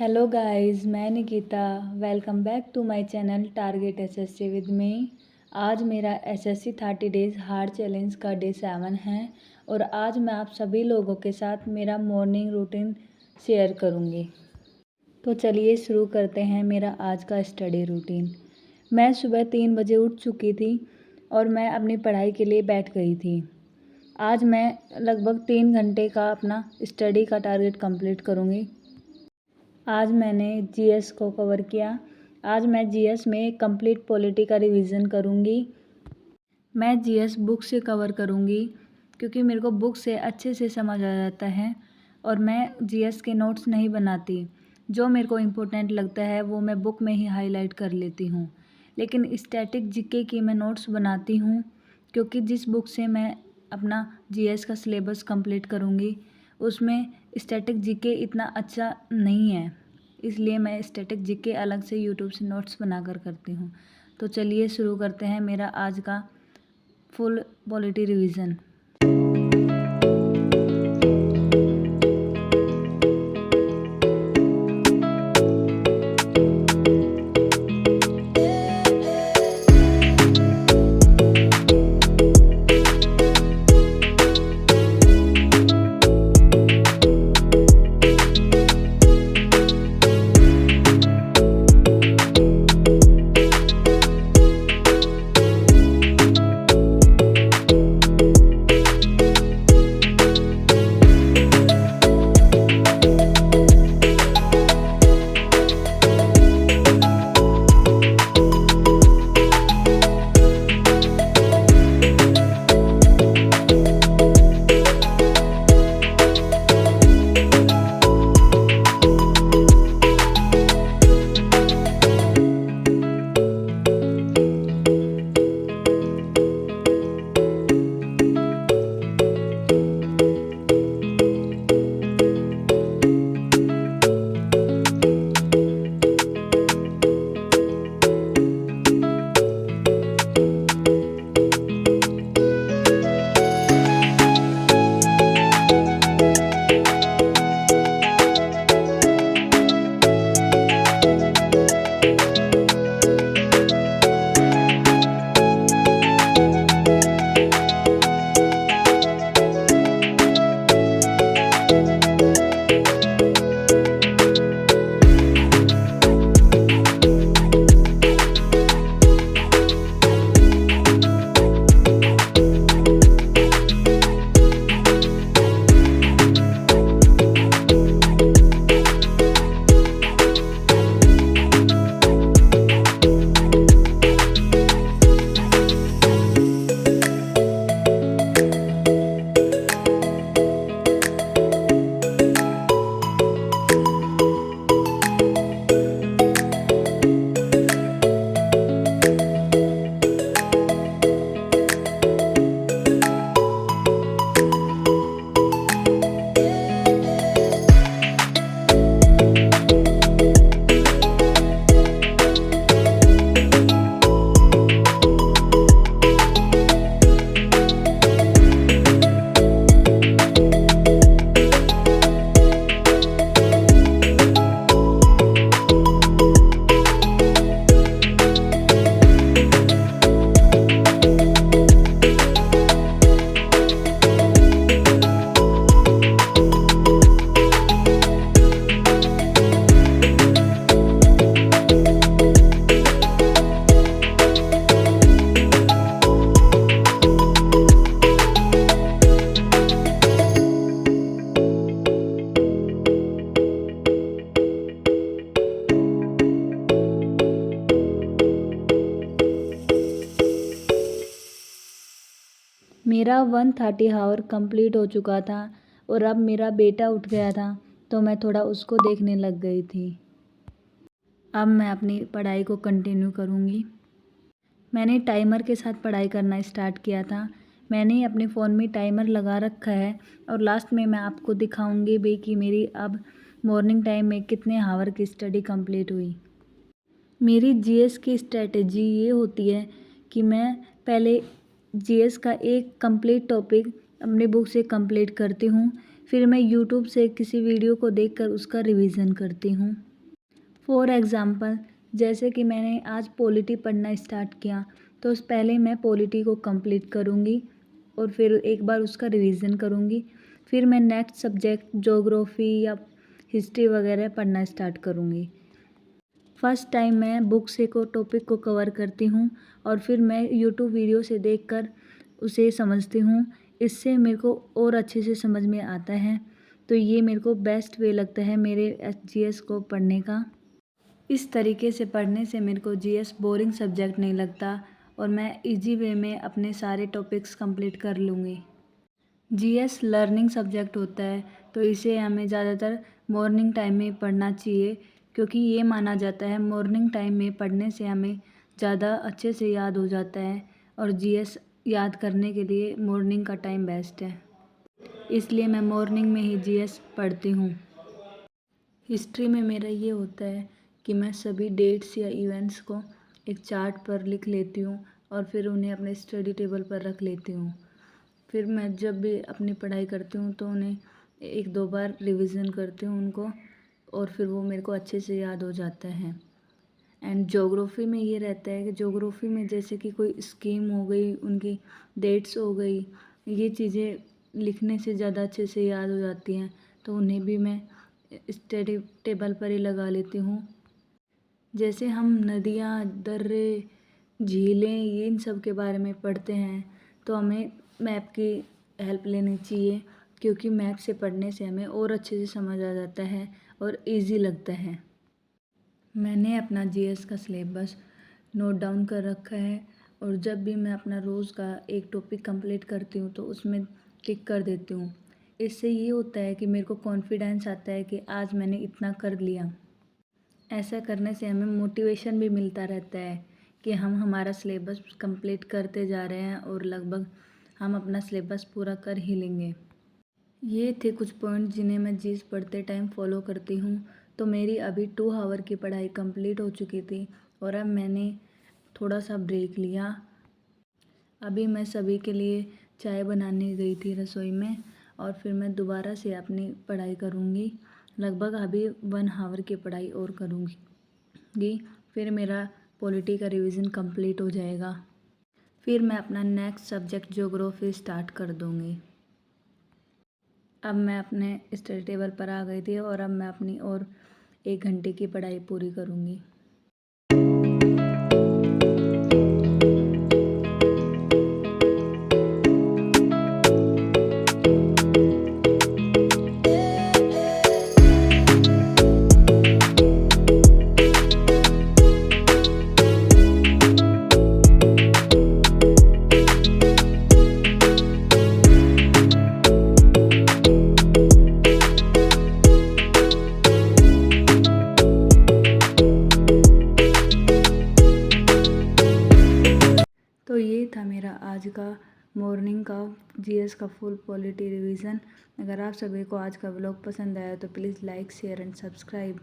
Hello guys, मैं Nikita. Welcome back to my channel target SSC with me. आज मेरा SSC 30 days hard challenge का day 7 है और आज मैं आप सभी लोगों के साथ मेरा मॉर्निंग रूटीन शेयर करूंगी। तो चलिए शुरू करते हैं मेरा आज का स्टडी रूटीन। मैं सुबह 3 बजे उठ चुकी थी और मैं अपनी पढ़ाई के लिए बैठ गई थी। आज मैं लगभग 3 घंटे का अपना स्टडी का टारगेट कंप्लीट करूँगी। आज मैंने जीएस को कवर किया। आज मैं जीएस में कंप्लीट पॉलिटी का रिवीजन करूँगी। मैं जीएस बुक से कवर करूँगी क्योंकि मेरे को बुक से अच्छे से समझ आ जाता है और मैं जीएस के नोट्स नहीं बनाती। जो मेरे को इम्पोर्टेंट लगता है वो मैं बुक में ही हाईलाइट कर लेती हूँ, लेकिन स्टैटिक जीके की मैं नोट्स बनाती हूँ क्योंकि जिस बुक से मैं अपना जीएस का सिलेबस कंप्लीट करूँगी उसमें स्टैटिक जीके इतना अच्छा नहीं है, इसलिए मैं स्टैटिक जीके अलग से यूट्यूब से नोट्स बनाकर करती हूँ। तो चलिए शुरू करते हैं मेरा आज का फुल पॉलिटी रिवीजन। मेरा 130 आवर कंप्लीट हो चुका था और अब मेरा बेटा उठ गया था तो मैं थोड़ा उसको देखने लग गई थी। अब मैं अपनी पढ़ाई को कंटिन्यू करूँगी। मैंने टाइमर के साथ पढ़ाई करना स्टार्ट किया था। मैंने अपने फ़ोन में टाइमर लगा रखा है और लास्ट में मैं आपको दिखाऊंगी भी कि मेरी अब मॉर्निंग टाइम में कितने आवर की स्टडी कंप्लीट हुई। मेरी जीएस की स्ट्रेटजी ये होती है कि मैं पहले जीएस का एक कंप्लीट टॉपिक अपनी बुक से कंप्लीट करती हूँ, फिर मैं यूट्यूब से किसी वीडियो को देखकर उसका रिवीजन करती हूँ। फॉर एग्ज़ाम्पल जैसे कि मैंने आज पॉलिटी पढ़ना स्टार्ट किया, तो उस पहले मैं पॉलिटी को कंप्लीट करूँगी और फिर एक बार उसका रिवीजन करूँगी। फिर मैं नेक्स्ट सब्जेक्ट ज्योग्राफी या हिस्ट्री वगैरह पढ़ना स्टार्ट करूँगी। फर्स्ट टाइम मैं बुक से को टॉपिक को कवर करती हूँ और फिर मैं यूट्यूब वीडियो से देखकर उसे समझती हूँ। इससे मेरे को और अच्छे से समझ में आता है, तो ये मेरे को बेस्ट वे लगता है मेरे जीएस को पढ़ने का। इस तरीके से पढ़ने से मेरे को जीएस बोरिंग सब्जेक्ट नहीं लगता और मैं इजी वे में अपने सारे टॉपिक्स कंप्लीट कर लूँगी। जीएस लर्निंग सब्जेक्ट होता है, तो इसे हमें ज़्यादातर मॉर्निंग टाइम में पढ़ना चाहिए, क्योंकि ये माना जाता है मॉर्निंग टाइम में पढ़ने से हमें ज़्यादा अच्छे से याद हो जाता है और जीएस याद करने के लिए मॉर्निंग का टाइम बेस्ट है। इसलिए मैं मॉर्निंग में ही जीएस पढ़ती हूँ। हिस्ट्री में मेरा ये होता है कि मैं सभी डेट्स या इवेंट्स को एक चार्ट पर लिख लेती हूँ और फिर उन्हें अपने स्टडी टेबल पर रख लेती हूँ। फिर मैं जब भी अपनी पढ़ाई करती हूँ तो उन्हें एक दो बार रिवीजन करती हूँ उनको, और फिर वो मेरे को अच्छे से याद हो जाता है। एंड ज्योग्राफी में ये रहता है कि ज्योग्राफी में जैसे कि कोई स्कीम हो गई, उनकी डेट्स हो गई, ये चीज़ें लिखने से ज़्यादा अच्छे से याद हो जाती हैं, तो उन्हें भी मैं स्टडी टेबल पर ही लगा लेती हूँ। जैसे हम नदियाँ, दर्रे, झीलें, ये इन सब के बारे में पढ़ते हैं, तो हमें मैप की हेल्प लेनी चाहिए, क्योंकि मैप से पढ़ने से हमें और अच्छे से समझ आ जाता है और इजी लगता है। मैंने अपना जीएस का सिलेबस नोट डाउन कर रखा है और जब भी मैं अपना रोज़ का एक टॉपिक कंप्लीट करती हूँ तो उसमें टिक कर देती हूँ। इससे ये होता है कि मेरे को कॉन्फिडेंस आता है कि आज मैंने इतना कर लिया। ऐसा करने से हमें मोटिवेशन भी मिलता रहता है कि हम हमारा सिलेबस कंप्लीट करते जा रहे हैं और लगभग हम अपना सिलेबस पूरा कर ही लेंगे। ये थे कुछ पॉइंट जिन्हें मैं जीएस पढ़ते टाइम फॉलो करती हूँ। तो मेरी अभी 2 आवर की पढ़ाई कंप्लीट हो चुकी थी और अब मैंने थोड़ा सा ब्रेक लिया। अभी मैं सभी के लिए चाय बनाने गई थी रसोई में और फिर मैं दोबारा से अपनी पढ़ाई करूँगी। लगभग अभी 1 आवर की पढ़ाई और करूँगी, फिर मेरा पॉलिटी का रिवीजन कंप्लीट हो जाएगा। फिर मैं अपना नेक्स्ट सब्जेक्ट ज्योग्राफी स्टार्ट कर दूँगी। अब मैं अपने स्टडी टेबल पर आ गई थी और अब मैं अपनी और 1 घंटे की पढ़ाई पूरी करूँगी। तो ये था मेरा आज का मॉर्निंग का जीएस का फुल पॉलिटी रिवीजन। अगर आप सभी को आज का व्लॉग पसंद आया तो please like, share and subscribe.